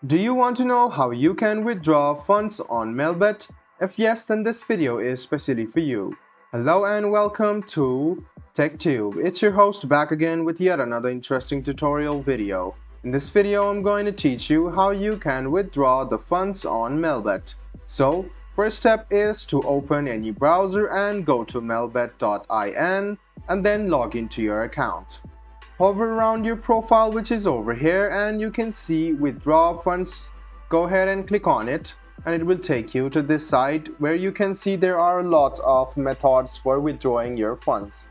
Do you want to know how you can withdraw funds on Melbet? If yes, then this video is specially for you. Hello and welcome to TechTube. It's your host back again with yet another interesting tutorial video. In this video, I'm going to teach you how you can withdraw the funds on Melbet. So, first step is to open any browser and go to melbet.in and then log into your account. Hover around your profile, which is over here, and you can see withdraw funds. Go ahead and click on it and it will take you to this site where you can see there are a lot of methods for withdrawing your funds.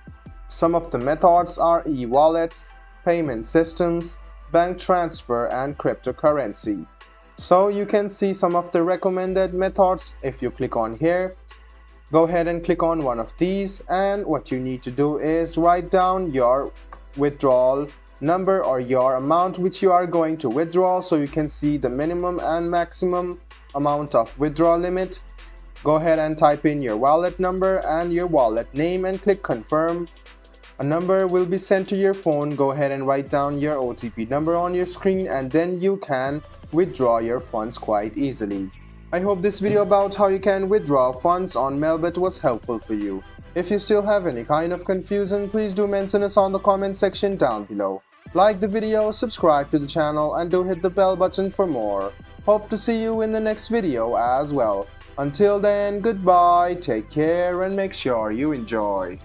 Some of the methods are e-wallets, payment systems, bank transfer and cryptocurrency. So you can see some of the recommended methods if you click on here. Go ahead and click on one of these, and what you need to do is write down your withdrawal number or your amount which you are going to withdraw, so you can see the minimum and maximum amount of withdrawal limit. Go ahead and type in your wallet number and your wallet name and click confirm. A number will be sent to your phone. Go ahead and write down your OTP number on your screen, and then you can withdraw your funds quite easily. I hope this video about how you can withdraw funds on Melbet was helpful for you. If you still have any kind of confusion, please do mention us on the comment section down below. Like the video, subscribe to the channel, and do hit the bell button for more. Hope to see you in the next video as well. Until then, goodbye, take care, and make sure you enjoy.